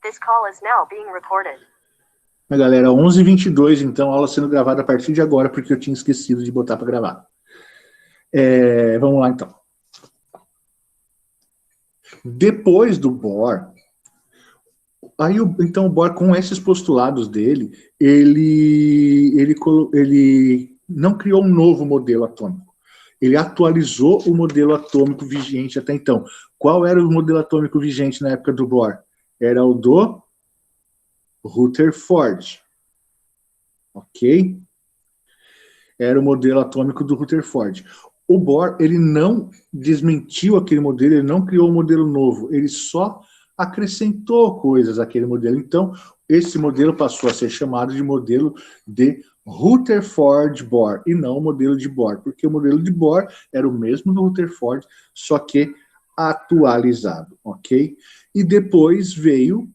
This call is now being recorded. Galera, 11h22, então, aula sendo gravada a partir de agora, porque eu tinha esquecido de botar para gravar. Vamos lá, então. Depois do Bohr, então o Bohr, com esses postulados dele, ele não criou um novo modelo atômico. Ele atualizou o modelo atômico vigente até então. Qual era o modelo atômico vigente na época do Bohr? Era o do Rutherford. Ok? Era o modelo atômico do Rutherford. O Bohr, ele não desmentiu aquele modelo, ele não criou um modelo novo, ele só acrescentou coisas àquele modelo. Então, esse modelo passou a ser chamado de modelo de Rutherford-Bohr, e não o modelo de Bohr, porque o modelo de Bohr era o mesmo do Rutherford, só que atualizado, ok? E depois veio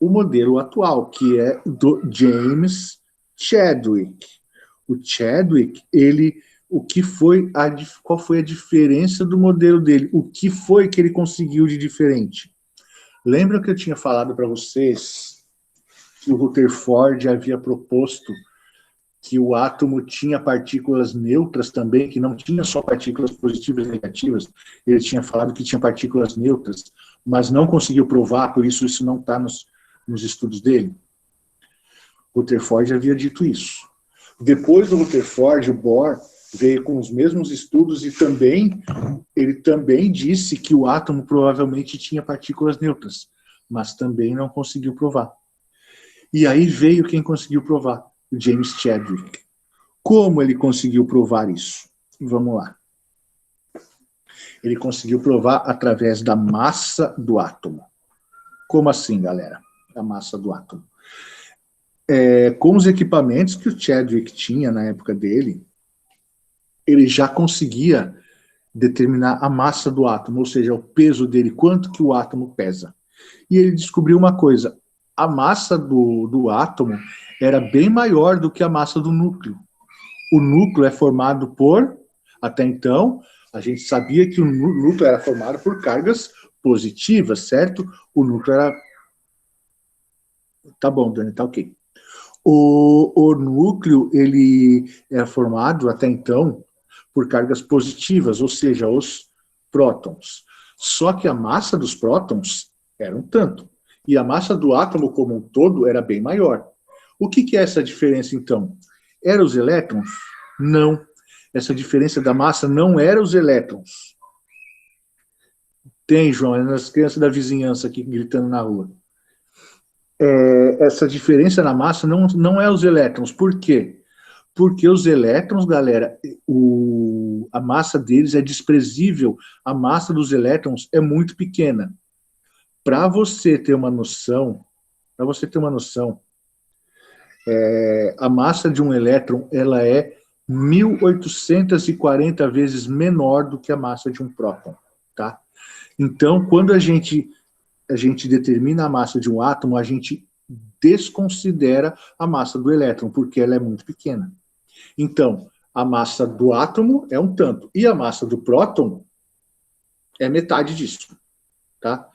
o modelo atual, que é do James Chadwick. O Chadwick, qual foi a diferença do modelo dele? O que foi que ele conseguiu de diferente? Lembra que eu tinha falado para vocês que o Rutherford havia proposto que o átomo tinha partículas neutras também, que não tinha só partículas positivas e negativas? Ele tinha falado que tinha partículas neutras, mas não conseguiu provar, por isso não está nos estudos dele. Rutherford havia dito isso. Depois do Rutherford, o Bohr veio com os mesmos estudos e ele também disse que o átomo provavelmente tinha partículas neutras, mas também não conseguiu provar. E aí veio quem conseguiu provar, o James Chadwick. Como ele conseguiu provar isso? Vamos lá. Ele conseguiu provar através da massa do átomo. Como assim, galera? A massa do átomo. Com os equipamentos que o Chadwick tinha na época dele, ele já conseguia determinar a massa do átomo, ou seja, o peso dele, quanto que o átomo pesa. E ele descobriu uma coisa: a massa do átomo era bem maior do que a massa do núcleo. O núcleo é formado até então, a gente sabia que o núcleo era formado por cargas positivas, certo? O núcleo era... Tá bom, Dani, tá ok. O núcleo, ele era formado até então por cargas positivas, ou seja, os prótons. Só que a massa dos prótons era um tanto. E a massa do átomo como um todo era bem maior. O que é essa diferença, então? Era os elétrons? Não. Essa diferença da massa não era os elétrons. Tem, João, é as crianças da vizinhança aqui gritando na rua. Essa diferença na massa não é os elétrons. Por quê? Porque os elétrons, galera, a massa deles é desprezível. A massa dos elétrons é muito pequena. Para você ter uma noção, a massa de um elétron ela é 1840 vezes menor do que a massa de um próton, tá? Então, quando a gente determina a massa de um átomo, a gente desconsidera a massa do elétron, porque ela é muito pequena. Então, a massa do átomo é um tanto, e a massa do próton é metade disso, tá?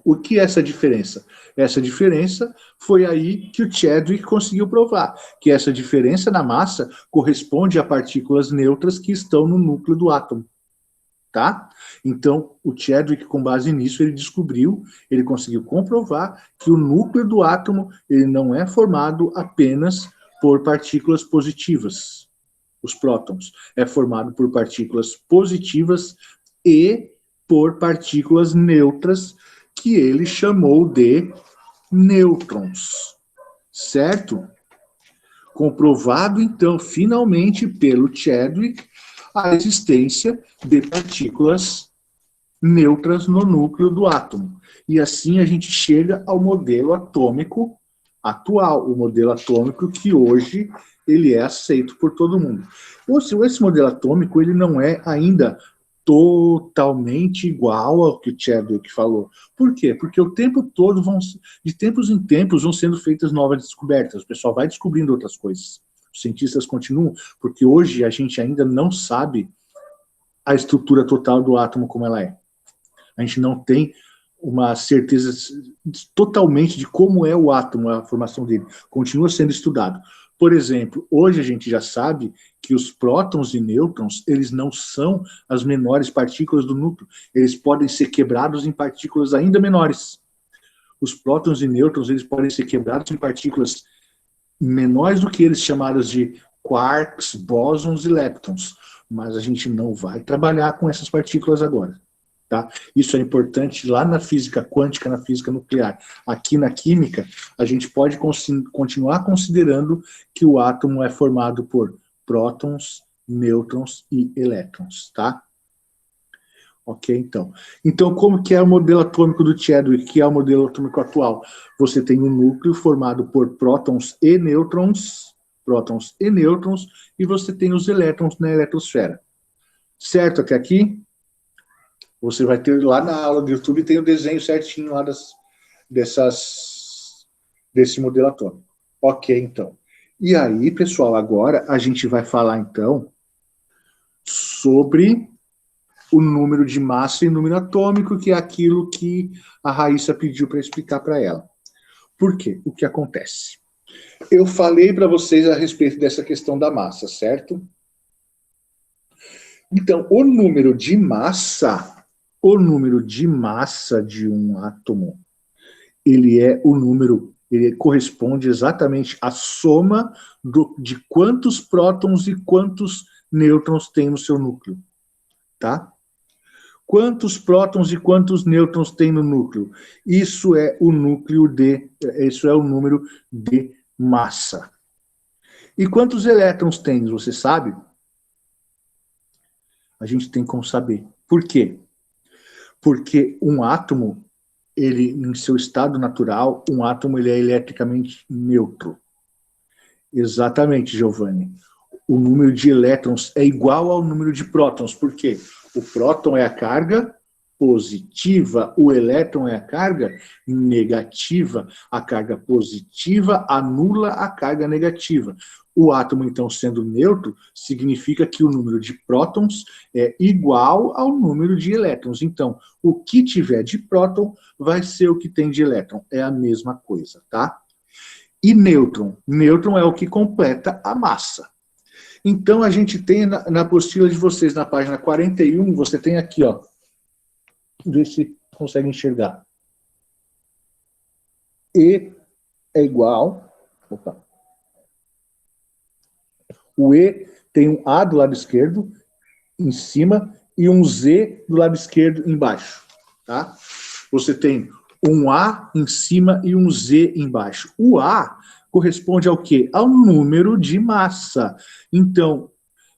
O que é essa diferença? Essa diferença foi aí que o Chadwick conseguiu provar, que essa diferença na massa corresponde a partículas neutras que estão no núcleo do átomo, tá? Então, o Chadwick, com base nisso, ele conseguiu comprovar que o núcleo do átomo ele não é formado apenas por partículas positivas, os prótons, é formado por partículas positivas e por partículas neutras, que ele chamou de nêutrons, certo? Comprovado, então, finalmente, pelo Chadwick, a existência de partículas neutras no núcleo do átomo. E assim a gente chega ao modelo atômico atual, o modelo atômico que hoje ele é aceito por todo mundo. Esse modelo atômico ele não é ainda totalmente igual ao que o Chadwick falou. Por quê? Porque o tempo todo, de tempos em tempos, vão sendo feitas novas descobertas. O pessoal vai descobrindo outras coisas. Os cientistas continuam, porque hoje a gente ainda não sabe a estrutura total do átomo como ela é. A gente não tem uma certeza totalmente de como é o átomo, a formação dele. Continua sendo estudado. Por exemplo, hoje a gente já sabe que os prótons e nêutrons, eles não são as menores partículas do núcleo. Eles podem ser quebrados em partículas ainda menores. Os prótons e nêutrons, eles podem ser quebrados em partículas menores do que eles, chamadas de quarks, bósons e leptons. Mas a gente não vai trabalhar com essas partículas agora. Tá? Isso é importante lá na física quântica, na física nuclear. Aqui na química, a gente pode continuar considerando que o átomo é formado por prótons, nêutrons e elétrons, tá? Ok, então. Então, como que é o modelo atômico do Chadwick, que é o modelo atômico atual? Você tem um núcleo formado por prótons, e nêutrons, e você tem os elétrons na eletrosfera. Certo até aqui? Você vai ter lá na aula do YouTube, tem o desenho certinho lá desse modelo atômico. Ok, então. E aí, pessoal, agora a gente vai falar, então, sobre o número de massa e número atômico, que é aquilo que a Raíssa pediu para explicar para ela. Por quê? O que acontece? Eu falei para vocês a respeito dessa questão da massa, certo? Então, o número de massa de um átomo, ele corresponde exatamente à soma de quantos prótons e quantos nêutrons tem no seu núcleo, tá? Quantos prótons e quantos nêutrons tem no núcleo? Isso é o número de massa. E quantos elétrons tem, você sabe? A gente tem como saber. Por quê? Porque um átomo, ele, em seu estado natural, um átomo ele é eletricamente neutro. Exatamente, Giovanni. O número de elétrons é igual ao número de prótons. Por quê? O próton é a carga positiva, o elétron é a carga negativa. A carga positiva anula a carga negativa. O átomo, então, sendo neutro, significa que o número de prótons é igual ao número de elétrons. Então, o que tiver de próton vai ser o que tem de elétron. É a mesma coisa, tá? E nêutron? Nêutron é o que completa a massa. Então, a gente tem na apostila de vocês, na página 41, você tem aqui, ó. Vê se consegue enxergar. E é igual... Opa. O E tem um A do lado esquerdo, em cima, e um Z do lado esquerdo, embaixo. Tá? Você tem um A em cima e um Z embaixo. O A corresponde ao quê? Ao número de massa. Então,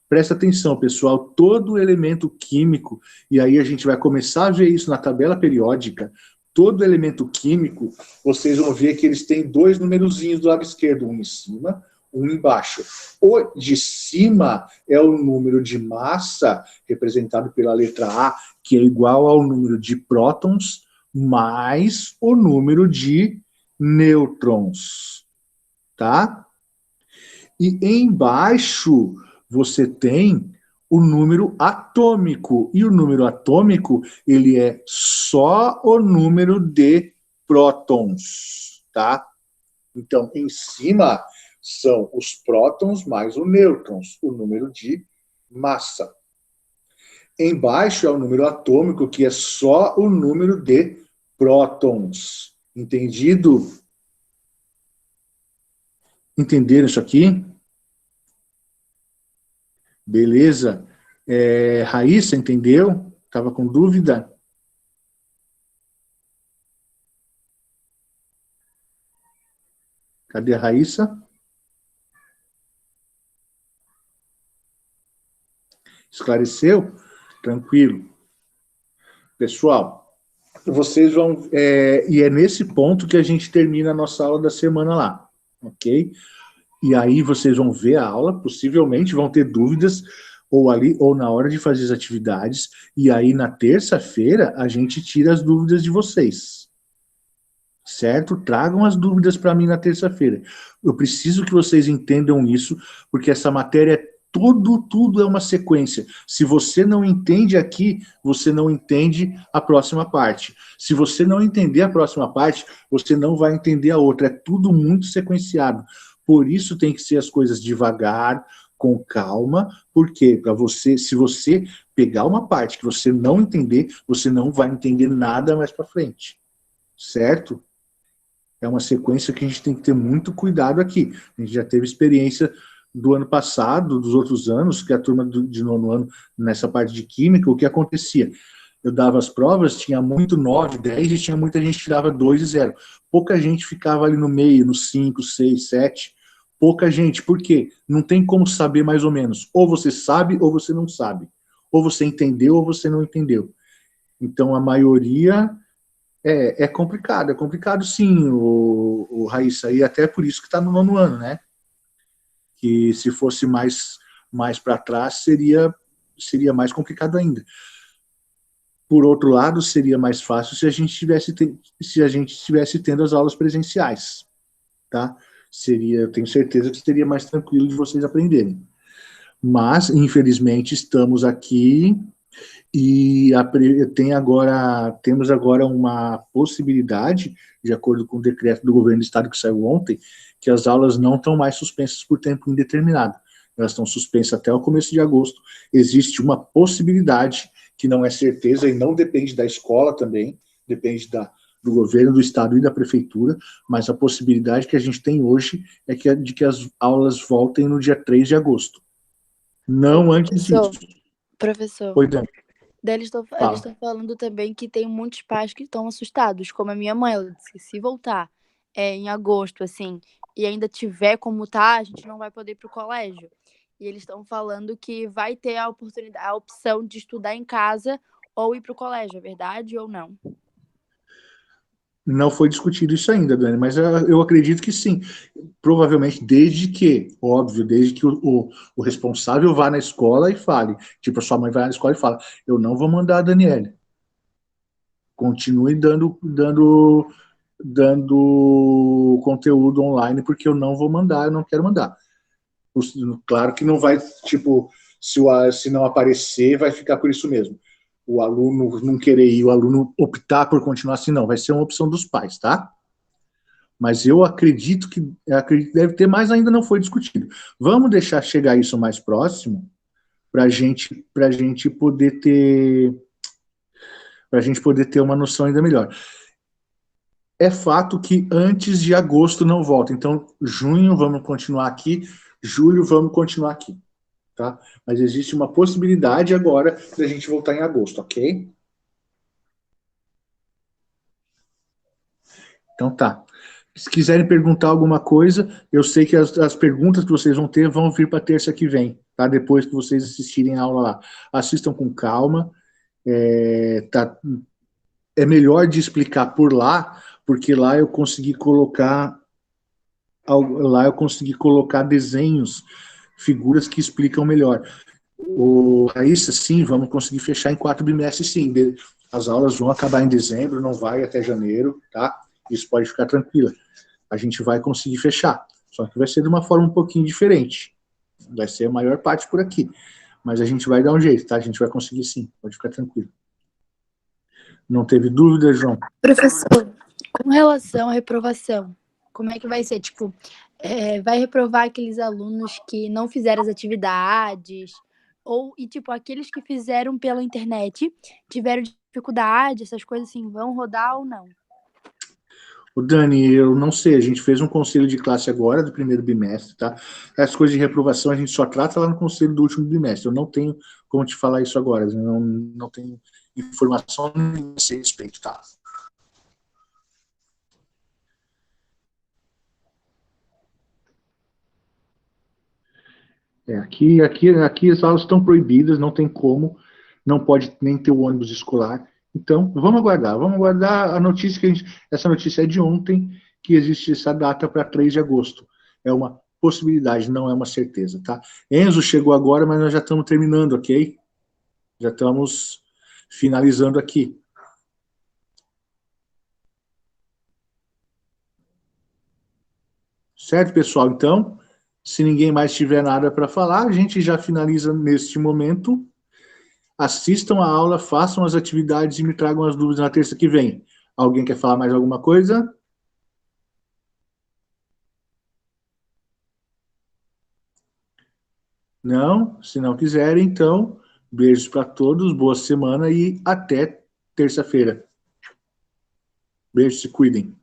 presta atenção, pessoal, todo elemento químico, e aí a gente vai começar a ver isso na tabela periódica, todo elemento químico, vocês vão ver que eles têm dois numerozinhos do lado esquerdo, um em cima, um embaixo. O de cima é o número de massa, representado pela letra A, que é igual ao número de prótons, mais o número de nêutrons. Tá? E embaixo você tem o número atômico. E o número atômico, ele é só o número de prótons. Tá? Então, em cima são os prótons mais os nêutrons, o número de massa. Embaixo é o número atômico, que é só o número de prótons. Entendido? Entenderam isso aqui? Beleza? Raíssa, entendeu? Estava com dúvida? Cadê a Raíssa? Esclareceu? Tranquilo. Pessoal, vocês vão... e é nesse ponto que a gente termina a nossa aula da semana lá. Ok? E aí vocês vão ver a aula, possivelmente vão ter dúvidas, ou ali, ou na hora de fazer as atividades, e aí na terça-feira a gente tira as dúvidas de vocês. Certo? Tragam as dúvidas para mim na terça-feira. Eu preciso que vocês entendam isso, porque essa matéria é tudo é uma sequência. Se você não entende aqui, você não entende a próxima parte. Se você não entender a próxima parte, você não vai entender a outra. É tudo muito sequenciado. Por isso tem que ser as coisas devagar, com calma, porque para você, se você pegar uma parte que você não entender, você não vai entender nada mais para frente. Certo? É uma sequência que a gente tem que ter muito cuidado aqui. A gente já teve experiência do ano passado, dos outros anos, que a turma de nono ano, nessa parte de química, o que acontecia? Eu dava as provas, tinha muito 9, 10, e tinha muita gente que tirava 2 e 0. Pouca gente ficava ali no meio, no 5, 6, 7. Pouca gente, por quê? Não tem como saber mais ou menos. Ou você sabe ou você não sabe. Ou você entendeu ou você não entendeu. Então, a maioria é complicado sim, o Raíssa, e até por isso que está no nono ano, né? Que se fosse mais para trás, seria mais complicado ainda. Por outro lado, seria mais fácil se a gente estivesse tendo as aulas presenciais, tá? Eu tenho certeza que seria mais tranquilo de vocês aprenderem. Mas, infelizmente, estamos aqui e temos agora uma possibilidade, de acordo com o decreto do governo do estado que saiu ontem, que as aulas não estão mais suspensas por tempo indeterminado. Elas estão suspensas até o começo de agosto. Existe uma possibilidade, que não é certeza e não depende da escola também, depende do governo, do estado e da prefeitura, mas a possibilidade que a gente tem hoje é de que as aulas voltem no dia 3 de agosto. Não antes disso. Professor, Oi, Dani. daí eles estão falando também que tem muitos pais que estão assustados, como a minha mãe. Ela disse que se voltar em agosto, assim, e ainda tiver como tá, a gente não vai poder ir pro colégio. E eles estão falando que vai ter a opção de estudar em casa ou ir pro colégio, é verdade ou não? Não foi discutido isso ainda, Dani, mas eu acredito que sim. Provavelmente desde que o responsável vá na escola e fale. Tipo, a sua mãe vai na escola e fala, eu não vou mandar a Daniele. Continue dando conteúdo online, porque eu não vou mandar, eu não quero mandar. Claro que não vai, tipo, se não aparecer, vai ficar por isso mesmo. O aluno não querer ir, o aluno optar por continuar assim, não. Vai ser uma opção dos pais, tá? Mas eu acredito que deve ter, mas ainda não foi discutido. Vamos deixar chegar isso mais próximo para gente poder ter uma noção ainda melhor. É fato que antes de agosto não volta, então junho vamos continuar aqui, julho vamos continuar aqui, tá? Mas existe uma possibilidade agora da gente voltar em agosto, ok? Então tá. Se quiserem perguntar alguma coisa, eu sei que as perguntas que vocês vão ter vão vir para terça que vem, tá? Depois que vocês assistirem a aula lá. Assistam com calma. É melhor de explicar por lá, porque lá eu consegui colocar desenhos, figuras que explicam melhor. Raíssa, sim, vamos conseguir fechar em 4 bimestres, sim. As aulas vão acabar em dezembro, não vai até janeiro, tá? Isso pode ficar tranquila. A gente vai conseguir fechar. Só que vai ser de uma forma um pouquinho diferente. Vai ser a maior parte por aqui. Mas a gente vai dar um jeito, tá? A gente vai conseguir sim, pode ficar tranquilo. Não teve dúvida, João? Professor, com relação à reprovação, como é que vai ser? Tipo, vai reprovar aqueles alunos que não fizeram as atividades, tipo, aqueles que fizeram pela internet, tiveram dificuldade, essas coisas assim, vão rodar ou não? O Dani, eu não sei, a gente fez um conselho de classe agora, do primeiro bimestre, tá? As coisas de reprovação a gente só trata lá no conselho do último bimestre. Eu não tenho como te falar isso agora, eu não tenho informação a esse respeito, tá? Aqui as aulas estão proibidas, não tem como, não pode nem ter o ônibus escolar. Então, vamos aguardar a notícia essa notícia é de ontem, que existe essa data para 3 de agosto. É uma possibilidade, não é uma certeza, tá? Enzo chegou agora, mas nós já estamos terminando, ok? Já estamos finalizando aqui. Certo, pessoal? Então, Se ninguém mais tiver nada para falar, a gente já finaliza neste momento. Assistam a aula, façam as atividades e me tragam as dúvidas na terça que vem. Alguém quer falar mais alguma coisa? Não? Se não quiserem, então, beijos para todos, boa semana e até terça-feira. Beijos, se cuidem.